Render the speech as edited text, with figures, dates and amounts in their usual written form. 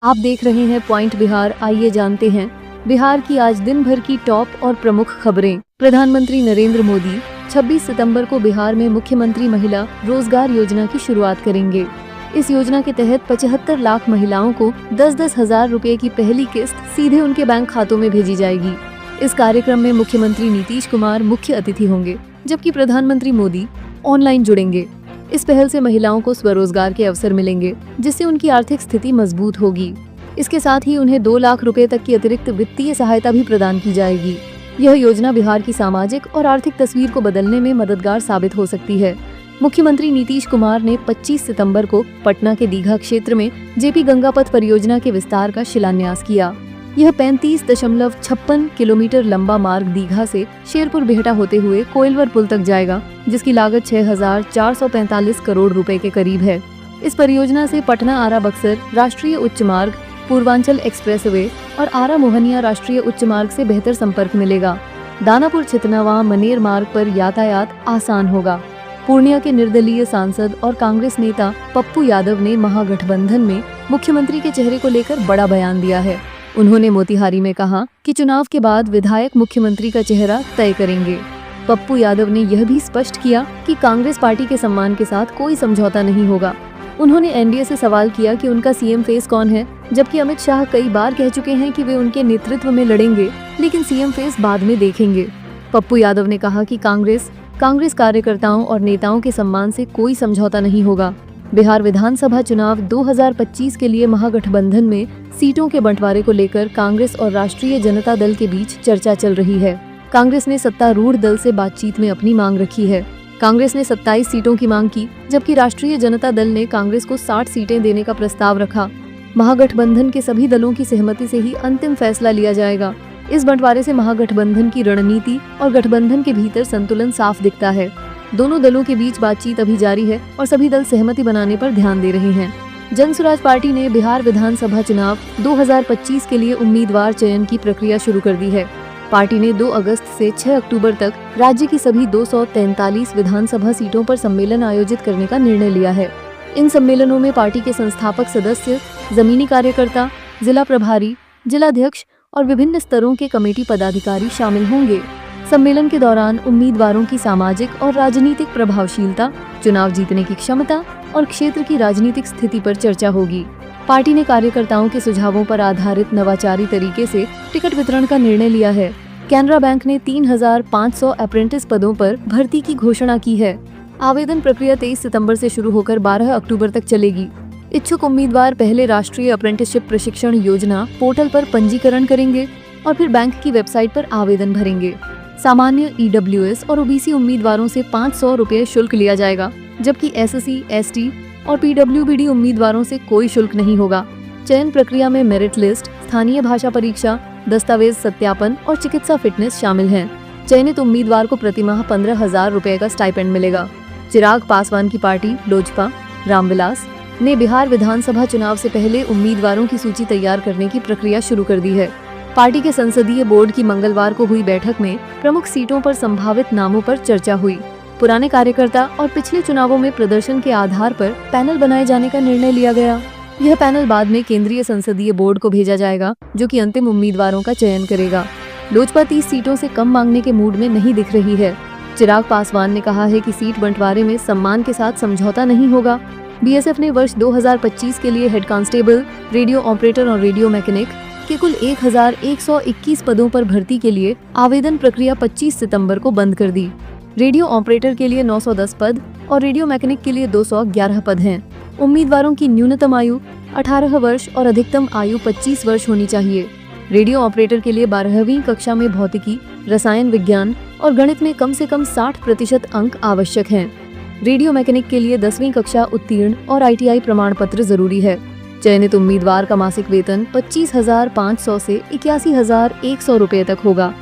आप देख रहे हैं पॉइंट बिहार। आइए जानते हैं बिहार की आज दिन भर की टॉप और प्रमुख खबरें। प्रधानमंत्री नरेंद्र मोदी 26 सितंबर को बिहार में मुख्यमंत्री महिला रोजगार योजना की शुरुआत करेंगे। इस योजना के तहत 75 लाख महिलाओं को 10-10 हजार रुपए की पहली किस्त सीधे उनके बैंक खातों में भेजी जाएगी। इस कार्यक्रम में मुख्यमंत्री नीतीश कुमार मुख्य अतिथि होंगे, जबकि प्रधानमंत्री मोदी ऑनलाइन जुड़ेंगे। इस पहल से महिलाओं को स्वरोजगार के अवसर मिलेंगे, जिससे उनकी आर्थिक स्थिति मजबूत होगी। इसके साथ ही उन्हें 2 लाख रुपए तक की अतिरिक्त वित्तीय सहायता भी प्रदान की जाएगी। यह योजना बिहार की सामाजिक और आर्थिक तस्वीर को बदलने में मददगार साबित हो सकती है। मुख्यमंत्री नीतीश कुमार ने 25 सितंबर को पटना के दीघा क्षेत्र में जेपी गंगा पथ परियोजना के विस्तार का शिलान्यास किया। यह 35.56 किलोमीटर लंबा मार्ग दीघा से शेरपुर बिहटा होते हुए कोइलवर पुल तक जाएगा, जिसकी लागत 6,445 करोड़ रुपए के करीब है। इस परियोजना से पटना आरा बक्सर राष्ट्रीय उच्च मार्ग, पूर्वांचल एक्सप्रेसवे और आरा मोहनिया राष्ट्रीय उच्च मार्ग से बेहतर संपर्क मिलेगा। दानापुर छितनावा मनेर मार्ग पर यातायात आसान होगा। पूर्णिया के निर्दलीय सांसद और कांग्रेस नेता पप्पू यादव ने महागठबंधन में मुख्यमंत्री के चेहरे को लेकर बड़ा बयान दिया है। उन्होंने मोतिहारी में कहा कि चुनाव के बाद विधायक मुख्यमंत्री का चेहरा तय करेंगे। पप्पू यादव ने यह भी स्पष्ट किया कि कांग्रेस पार्टी के सम्मान के साथ कोई समझौता नहीं होगा। उन्होंने एनडीए से सवाल किया कि उनका सीएम फेस कौन है, जबकि अमित शाह कई बार कह चुके हैं कि वे उनके नेतृत्व में लड़ेंगे, लेकिन सीएम फेस बाद में देखेंगे। पप्पू यादव ने कहा कि कांग्रेस कार्यकर्ताओं और नेताओं के सम्मान से कोई समझौता नहीं होगा। बिहार विधानसभा चुनाव 2025 के लिए महागठबंधन में सीटों के बंटवारे को लेकर कांग्रेस और राष्ट्रीय जनता दल के बीच चर्चा चल रही है। कांग्रेस ने सत्तारूढ़ दल से बातचीत में अपनी मांग रखी है। कांग्रेस ने 27 सीटों की मांग की, जबकि राष्ट्रीय जनता दल ने कांग्रेस को 60 सीटें देने का प्रस्ताव रखा। महागठबंधन के सभी दलों की सहमति से ही अंतिम फैसला लिया जाएगा। इस बंटवारे से महागठबंधन की रणनीति और गठबंधन के भीतर संतुलन साफ दिखता है। दोनों दलों के बीच बातचीत अभी जारी है और सभी दल सहमति बनाने पर ध्यान दे रहे हैं। जनसुराज पार्टी ने बिहार विधानसभा चुनाव 2025 के लिए उम्मीदवार चयन की प्रक्रिया शुरू कर दी है। पार्टी ने 2 अगस्त से 6 अक्टूबर तक राज्य की सभी 243 विधानसभा सीटों पर सम्मेलन आयोजित करने का निर्णय लिया है। इन सम्मेलनों में पार्टी के संस्थापक सदस्य, जमीनी कार्यकर्ता, जिला प्रभारी, जिलाध्यक्ष और विभिन्न स्तरों के कमेटी पदाधिकारी शामिल होंगे। सम्मेलन के दौरान उम्मीदवारों की सामाजिक और राजनीतिक प्रभावशीलता, चुनाव जीतने की क्षमता और क्षेत्र की राजनीतिक स्थिति पर चर्चा होगी। पार्टी ने कार्यकर्ताओं के सुझावों पर आधारित नवाचारी तरीके से टिकट वितरण का निर्णय लिया है। कैनरा बैंक ने 3,500 अप्रेंटिस पदों पर भर्ती की घोषणा की है। आवेदन प्रक्रिया 23 सितंबर से शुरू होकर 12 अक्टूबर तक चलेगी। इच्छुक उम्मीदवार पहले राष्ट्रीय अप्रेंटिसशिप प्रशिक्षण योजना पोर्टल पर पंजीकरण करेंगे और फिर बैंक की वेबसाइट पर आवेदन भरेंगे। सामान्य ईडब्ल्यूएस और ओबीसी उम्मीदवारों से 500 रुपए शुल्क लिया जाएगा, जबकि एससी, एसटी और पीडब्ल्यूबीडी उम्मीदवारों से कोई शुल्क नहीं होगा। चयन प्रक्रिया में मेरिट लिस्ट, स्थानीय भाषा परीक्षा, दस्तावेज सत्यापन और चिकित्सा फिटनेस शामिल हैं। चयनित उम्मीदवार को प्रतिमाह 15,000 रुपए का स्टाइपेंड मिलेगा। चिराग पासवान की पार्टी लोजपा रामविलास ने बिहार विधानसभा चुनाव से पहले उम्मीदवारों की सूची तैयार करने की प्रक्रिया शुरू कर दी है। पार्टी के संसदीय बोर्ड की मंगलवार को हुई बैठक में प्रमुख सीटों पर संभावित नामों पर चर्चा हुई। पुराने कार्यकर्ता और पिछले चुनावों में प्रदर्शन के आधार पर पैनल बनाए जाने का निर्णय लिया गया। यह पैनल बाद में केंद्रीय संसदीय बोर्ड को भेजा जाएगा, जो कि अंतिम उम्मीदवारों का चयन करेगा। लोजपा 30 सीटों से कम मांगने के मूड में नहीं दिख रही है। चिराग पासवान ने कहा है कि सीट बंटवारे में सम्मान के साथ समझौता नहीं होगा। बीएसएफ ने वर्ष 2025 के लिए हेड कांस्टेबल, रेडियो ऑपरेटर और रेडियो मैकेनिक के कुल 1,121 पदों पर भर्ती के लिए आवेदन प्रक्रिया 25 सितंबर को बंद कर दी। रेडियो ऑपरेटर के लिए 910 पद और रेडियो मैकेनिक के लिए 211 पद हैं। उम्मीदवारों की न्यूनतम आयु 18 वर्ष और अधिकतम आयु 25 वर्ष होनी चाहिए। रेडियो ऑपरेटर के लिए 12वीं कक्षा में भौतिकी, रसायन विज्ञान और गणित में कम से कम 60% अंक आवश्यक हैं। रेडियो मैकेनिक के लिए 10वीं कक्षा उत्तीर्ण और ITI प्रमाण पत्र जरूरी है। चयनित उम्मीदवार का मासिक वेतन 25,500 से 81,100 रुपए तक होगा।